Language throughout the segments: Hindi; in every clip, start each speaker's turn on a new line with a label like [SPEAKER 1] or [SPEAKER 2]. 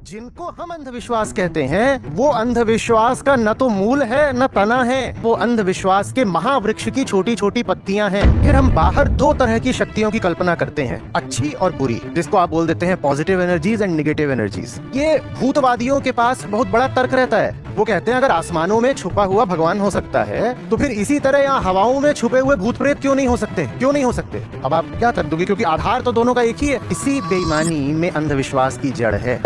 [SPEAKER 1] जिनको हम अंधविश्वास कहते हैं वो अंधविश्वास का न तो मूल है न तना है, वो अंधविश्वास के महावृक्ष की छोटी छोटी पत्तियां हैं। फिर हम बाहर दो तरह की शक्तियों की कल्पना करते हैं, अच्छी और बुरी, जिसको आप बोल देते हैं positive energies and negative energies. ये भूतवादियों के पास बहुत बड़ा तर्क रहता है। वो कहते हैं अगर आसमानों में छुपा हुआ भगवान हो सकता है तो फिर इसी तरह यहाँ हवाओं में छुपे हुए भूत प्रेत क्यों नहीं हो सकते, क्यों नहीं हो सकते। अब आप क्या कर दोगे, क्योंकि आधार तो दोनों का एक ही है। इसी बेईमानी में अंधविश्वास की जड़ है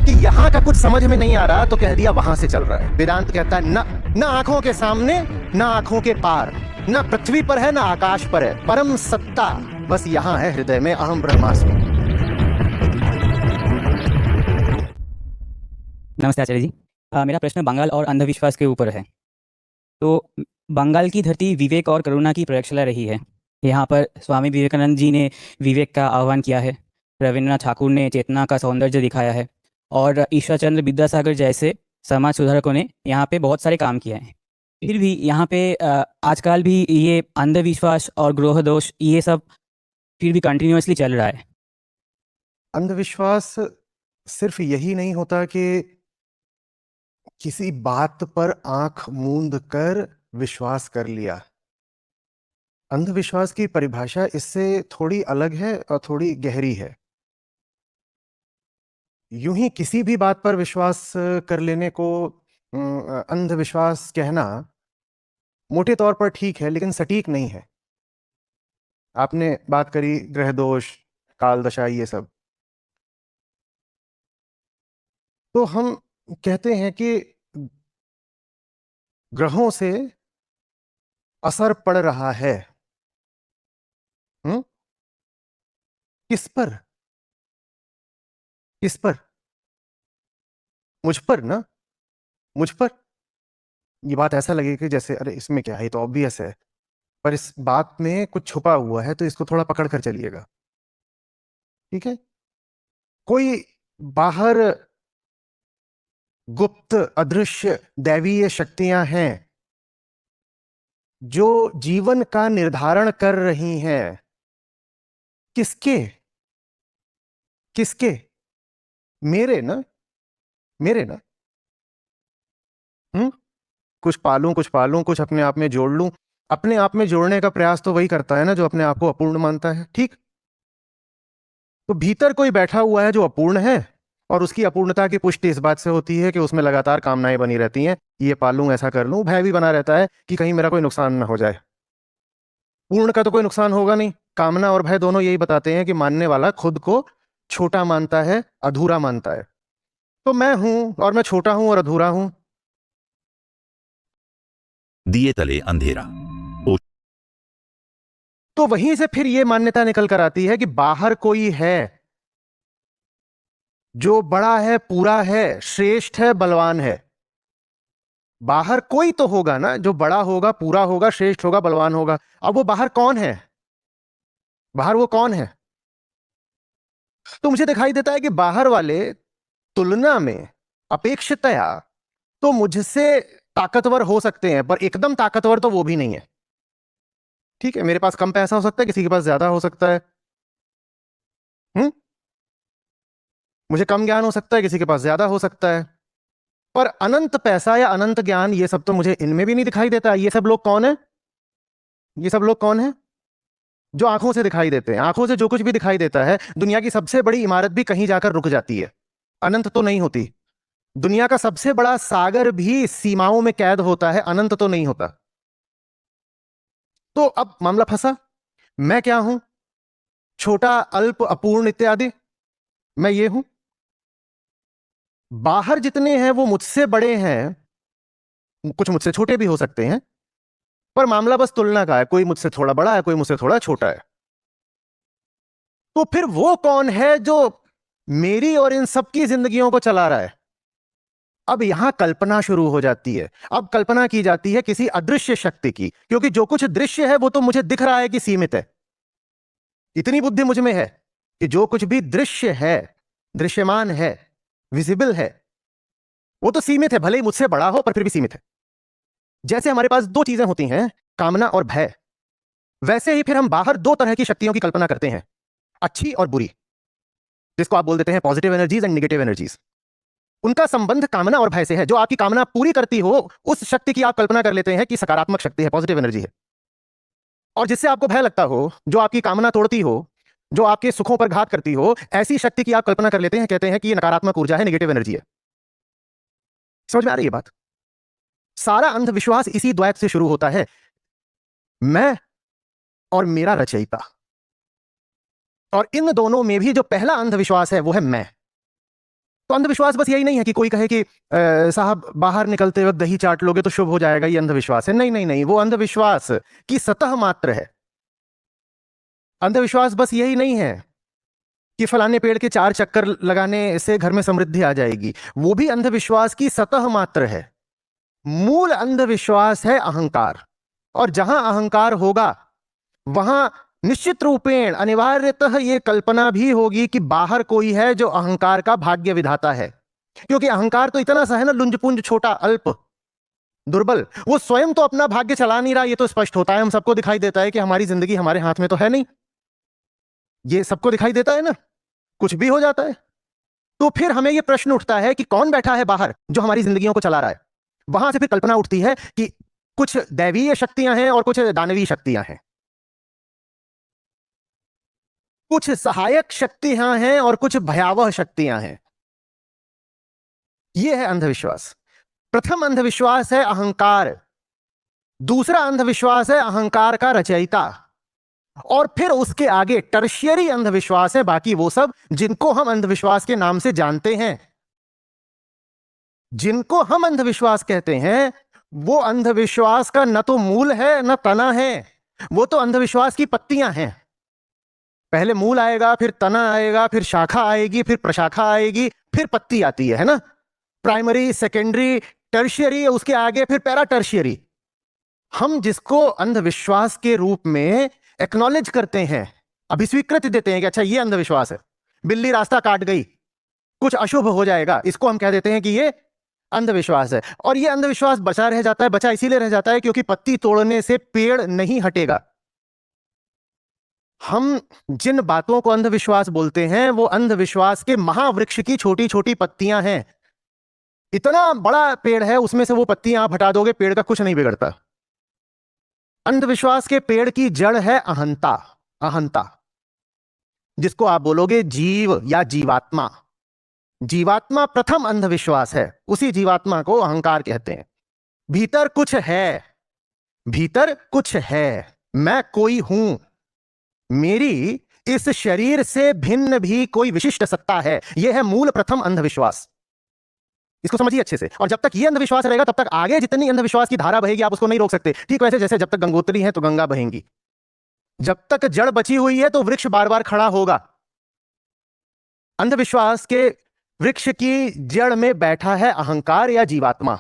[SPEAKER 1] कि यहाँ का कुछ समझ में नहीं आ रहा तो कह दिया वहां से चल रहा है। वेदांत कहता है न आंखों के सामने न आंखों के पार, न पृथ्वी पर है न आकाश पर है, परम सत्ता बस यहाँ है हृदय में, अहम ब्रह्मास्मि।
[SPEAKER 2] नमस्ते आचार्य जी। मेरा प्रश्न बंगाल और अंधविश्वास के ऊपर है। तो बंगाल की धरती विवेक और करुणा की प्रयोगशाला रही है। यहाँ पर स्वामी विवेकानंद जी ने विवेक का आह्वान किया है, रविन्द्रनाथ ठाकुर ने चेतना का सौंदर्य दिखाया है और ईश्वर चंद्र विद्यासागर जैसे समाज सुधारकों ने यहाँ पे बहुत सारे काम किए हैं। फिर भी यहाँ पे आजकल भी ये अंधविश्वास और ग्रह दोष ये सब फिर भी कंटिन्यूअसली चल रहा है।
[SPEAKER 1] अंधविश्वास सिर्फ यही नहीं होता कि किसी बात पर आंख मूंद कर विश्वास कर लिया। अंधविश्वास की परिभाषा इससे थोड़ी अलग है और थोड़ी गहरी है। यूं ही किसी भी बात पर विश्वास कर लेने को अंधविश्वास कहना मोटे तौर पर ठीक है, लेकिन सटीक नहीं है। आपने बात करी ग्रह दोष, काल दशा, ये सब, तो हम कहते हैं कि ग्रहों से असर पड़ रहा है। हम्म किस पर, किस पर? मुझ पर ना, मुझ पर। ये बात ऐसा लगेगा कि जैसे अरे इसमें क्या है, ये तो ऑब्वियस है, पर इस बात में कुछ छुपा हुआ है, तो इसको थोड़ा पकड़ कर चलिएगा। ठीक है, कोई बाहर गुप्त अदृश्य दैवीय शक्तियां हैं जो जीवन का निर्धारण कर रही हैं। किसके, किसके? मेरे ना, मेरे ना। कुछ पालूं, कुछ पालूं, कुछ अपने आप में जोड़ लूं। अपने आप में जोड़ने का प्रयास तो वही करता है ना जो अपने आप को अपूर्ण मानता है। ठीक, तो भीतर कोई बैठा हुआ है जो अपूर्ण है, और उसकी अपूर्णता की पुष्टि इस बात से होती है कि उसमें लगातार कामनाएं बनी रहती हैं, ये पालूं, ऐसा कर लूं। भय भी बना रहता है कि कहीं मेरा कोई नुकसान ना हो जाए। पूर्ण का तो कोई नुकसान होगा नहीं। कामना और भय दोनों यही बताते हैं कि मानने वाला खुद को छोटा मानता है, अधूरा मानता है। तो मैं हूं और मैं छोटा हूं और अधूरा हूं।
[SPEAKER 3] दिए तले अंधेरा।
[SPEAKER 1] तो वहीं से फिर यह मान्यता निकल कर आती है कि बाहर कोई है जो बड़ा है, पूरा है, श्रेष्ठ है, बलवान है। बाहर कोई तो होगा ना जो बड़ा होगा, पूरा होगा, श्रेष्ठ होगा, बलवान होगा। अब वो बाहर कौन है? बाहर वो कौन है? तो मुझे दिखाई देता है कि बाहर वाले तुलना में, अपेक्षितया, तो मुझसे ताकतवर हो सकते हैं, पर एकदम ताकतवर तो वो भी नहीं है। ठीक है, मेरे पास कम पैसा हो सकता है, किसी के पास ज्यादा हो सकता है। मुझे कम ज्ञान हो सकता है, किसी के पास ज्यादा हो सकता है। पर अनंत पैसा या अनंत ज्ञान, ये सब तो मुझे इनमें भी नहीं दिखाई देता। ये सब लोग कौन है? ये सब लोग कौन है? जो आंखों से दिखाई देते हैं। आंखों से जो कुछ भी दिखाई देता है, दुनिया की सबसे बड़ी इमारत भी कहीं जाकर रुक जाती है, अनंत तो नहीं होती। दुनिया का सबसे बड़ा सागर भी सीमाओं में कैद होता है, अनंत तो नहीं होता। तो अब मामला फंसा। मैं क्या हूं? छोटा, अल्प, अपूर्ण इत्यादि, मैं ये हूं। बाहर जितने हैं वो मुझसे बड़े हैं, कुछ मुझसे छोटे भी हो सकते हैं, पर मामला बस तुलना का है। कोई मुझसे थोड़ा बड़ा है, कोई मुझसे थोड़ा छोटा है। तो फिर वो कौन है जो मेरी और इन सबकी जिंदगियों को चला रहा है? अब यहां कल्पना शुरू हो जाती है। अब कल्पना की जाती है किसी अदृश्य शक्ति की, क्योंकि जो कुछ दृश्य है वो तो मुझे दिख रहा है कि सीमित है। इतनी बुद्धि मुझ में है कि जो कुछ भी दृश्य है, दृश्यमान है, विजिबल है, वो तो सीमित है। भले ही मुझसे बड़ा हो, पर फिर भी सीमित है। जैसे हमारे पास दो चीजें होती हैं, कामना और भय, वैसे ही फिर हम बाहर दो तरह की शक्तियों की कल्पना करते हैं, अच्छी और बुरी, जिसको आप बोल देते हैं positive energies and negative energies. उनका संबंध कामना और भय से है। जो आपकी कामना पूरी करती हो उस शक्ति की आप कल्पना कर लेते हैं कि सकारात्मक शक्ति है, पॉजिटिव एनर्जी है। और जिससे आपको भय लगता हो, जो आपकी कामना तोड़ती हो, जो आपके सुखों पर घात करती हो, ऐसी शक्ति की आप कल्पना कर लेते हैं, कहते हैं कि ये नकारात्मक ऊर्जा है, नेगेटिव एनर्जी है। समझ में आ रही है बात? सारा अंधविश्वास इसी द्वैत से शुरू होता है, मैं और मेरा रचयिता। और इन दोनों में भी जो पहला अंधविश्वास है वो है मैं। तो अंधविश्वास बस यही नहीं है कि कोई कहे कि साहब बाहर निकलते वक्त दही चाट लोगे तो शुभ हो जाएगा, ये अंधविश्वास है। नहीं नहीं नहीं, वो अंधविश्वास की सतह मात्र है। अंधविश्वास बस यही नहीं है कि फलाने पेड़ के 4 चक्कर लगाने से घर में समृद्धि आ जाएगी, वो भी अंधविश्वास की सतह मात्र है। मूल अंधविश्वास है अहंकार। और जहां अहंकार होगा वहां निश्चित रूपेण अनिवार्यतः यह कल्पना भी होगी कि बाहर कोई है जो अहंकार का भाग्य विधाता है। क्योंकि अहंकार तो इतना सा है ना, लुंजपुंज, छोटा, अल्प, दुर्बल। वो स्वयं तो अपना भाग्य चला नहीं रहा, ये तो स्पष्ट होता है। हम सबको दिखाई देता है कि हमारी जिंदगी हमारे हाथ में तो है नहीं। ये सबको दिखाई देता है ना, कुछ भी हो जाता है। तो फिर हमें यह प्रश्न उठता है कि कौन बैठा है बाहर जो हमारी जिंदगियों को चला रहा है। वहां से फिर कल्पना उठती है कि कुछ दैवीय शक्तियां हैं और कुछ दानवीय शक्तियां हैं, कुछ सहायक शक्तियां हैं और कुछ भयावह शक्तियां हैं। यह है अंधविश्वास। प्रथम अंधविश्वास है अहंकार, दूसरा अंधविश्वास है अहंकार का रचयिता, और फिर उसके आगे टर्शियरी अंधविश्वास है, बाकी वो सब जिनको हम अंधविश्वास के नाम से जानते हैं। जिनको हम अंधविश्वास कहते हैं वो अंधविश्वास का न तो मूल है न तना है, वो तो अंधविश्वास की पत्तियां हैं। पहले मूल आएगा, फिर तना आएगा, फिर शाखा आएगी, फिर प्रशाखा आएगी, फिर पत्ती आती है ना। प्राइमरी, सेकेंडरी, टर्शियरी, उसके आगे फिर पैरा टर्शियरी। हम जिसको अंधविश्वास के रूप में एक्नॉलेज करते हैं, अभिस्वीकृति देते हैं कि अच्छा ये अंधविश्वास है, बिल्ली रास्ता काट गई, कुछ अशुभ हो जाएगा, इसको हम कह देते हैं कि ये अंधविश्वास है। और ये अंधविश्वास बचा रह जाता है। बचा इसीलिए रह जाता है क्योंकि पत्ती तोड़ने से पेड़ नहीं हटेगा। हम जिन बातों को अंधविश्वास बोलते हैं वो अंधविश्वास के महावृक्ष की छोटी छोटी पत्तियां हैं। इतना बड़ा पेड़ है, उसमें से वो पत्तियां आप हटा दोगे, पेड़ का कुछ नहीं बिगड़ता। अंधविश्वास के पेड़ की जड़ है अहंता। अहंता, जिसको आप बोलोगे जीव या जीवात्मा। जीवात्मा प्रथम अंधविश्वास है, उसी जीवात्मा को अहंकार कहते हैं। भीतर कुछ है, भीतर कुछ है, मैं कोई हूं, मेरी इस शरीर से भिन्न भी कोई विशिष्ट सत्ता है। यह है मूल प्रथम अंधविश्वास। इसको समझिए अच्छे से। और जब तक यह अंधविश्वास रहेगा तब तक आगे जितनी अंधविश्वास की धारा बहेगी आप उसको नहीं रोक सकते। ठीक वैसे जैसे जब तक गंगोत्री है तो गंगा बहेंगी, जब तक जड़ बची हुई है तो वृक्ष बार बार खड़ा होगा। अंधविश्वास के वृक्ष की जड़ में बैठा है अहंकार या जीवात्मा।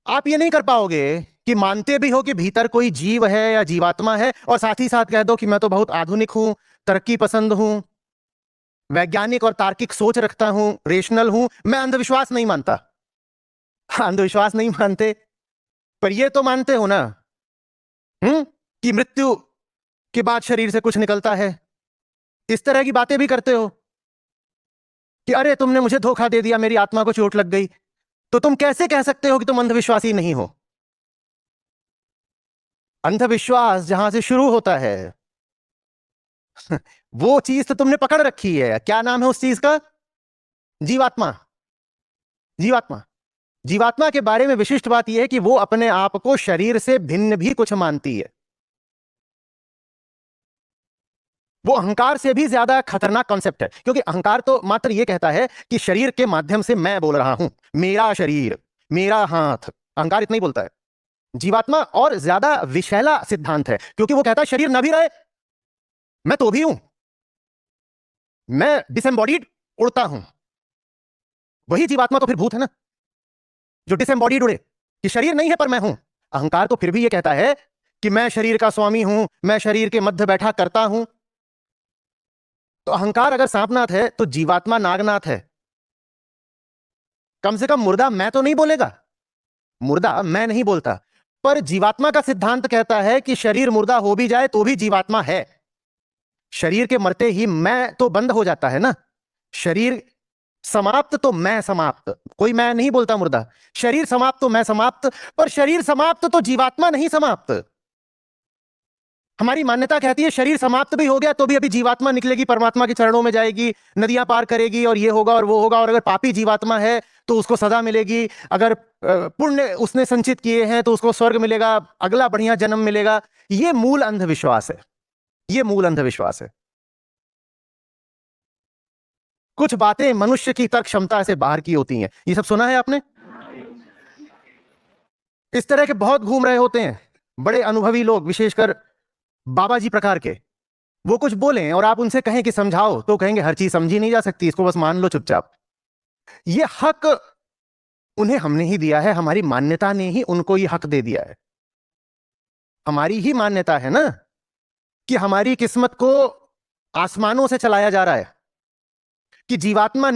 [SPEAKER 1] आप ये नहीं कर पाओगे कि मानते भी हो कि भीतर कोई जीव है या जीवात्मा है और साथ ही साथ कह दो कि मैं तो बहुत आधुनिक हूं, तरक्की पसंद हूं, वैज्ञानिक और तार्किक सोच रखता हूं, रेशनल हूं, मैं अंधविश्वास नहीं मानता। अंधविश्वास नहीं मानते, पर ये तो मानते हो ना कि मृत्यु के बाद शरीर से कुछ निकलता है। इस तरह की बातें भी करते हो कि अरे तुमने मुझे धोखा दे दिया, मेरी आत्मा को चोट लग गई। तो तुम कैसे कह सकते हो कि तुम अंधविश्वासी नहीं हो? अंधविश्वास जहां से शुरू होता है वो चीज तो तुमने पकड़ रखी है। क्या नाम है उस चीज का? जीवात्मा। जीवात्मा, जीवात्मा के बारे में विशिष्ट बात यह है कि वो अपने आप को शरीर से भिन्न भी कुछ मानती है। वो अहंकार से भी ज्यादा खतरनाक कॉन्सेप्ट है, क्योंकि अहंकार तो मात्र यह कहता है कि शरीर के माध्यम से मैं बोल रहा हूं, मेरा शरीर, मेरा हाथ। अहंकार इतना ही बोलता है। जीवात्मा और ज्यादा विशैला सिद्धांत है, क्योंकि वो कहता है शरीर न भी रहे मैं तो भी हूं, मैं डिसएम्बॉडीड उड़ता हूं। वही जीवात्मा तो फिर भूत है ना, जो डिसएम्बॉडीड उड़े, कि शरीर नहीं है पर मैं हूं। अहंकार तो फिर भी यह कहता है कि मैं शरीर का स्वामी हूं, मैं शरीर के मध्य बैठा करता हूं। तो अहंकार अगर सांपनाथ है तो जीवात्मा नागनाथ है। कम से कम मुर्दा मैं तो नहीं बोलेगा, मुर्दा मैं नहीं बोलता, पर जीवात्मा का सिद्धांत कहता है कि शरीर मुर्दा हो भी जाए तो भी जीवात्मा है। शरीर के मरते ही मैं तो बंद हो जाता है ना, शरीर समाप्त तो मैं समाप्त, कोई मैं नहीं बोलता मुर्दा। शरीर समाप्त तो मैं समाप्त, पर शरीर समाप्त तो जीवात्मा नहीं समाप्त। हमारी मान्यता कहती है शरीर समाप्त भी हो गया तो भी अभी जीवात्मा निकलेगी, परमात्मा के चरणों में जाएगी, नदियां पार करेगी और ये होगा और वो होगा। और अगर पापी जीवात्मा है तो उसको सजा मिलेगी, अगर पुण्य उसने संचित किए हैं तो उसको स्वर्ग मिलेगा, अगला बढ़िया जन्म मिलेगा। ये मूल अंधविश्वास है, ये मूल अंधविश्वास है। कुछ बातें मनुष्य की तर्क क्षमता से बाहर की होती हैं, ये सब सुना है आपने? इस तरह के बहुत घूम रहे होते हैं बड़े अनुभवी लोग, विशेषकर बाबा जी प्रकार के। वो कुछ बोलें और आप उनसे कहें कि समझाओ, तो कहेंगे हर चीज समझी नहीं जा सकती, इसको बस मान लो चुपचाप। ये हक उन्हें हमने ही दिया है, हमारी मान्यता ने ही उनको ये हक दे दिया है। हमारी ही मान्यता है ना कि हमारी किस्मत को आसमानों से चलाया जा रहा है, कि जीवात्मा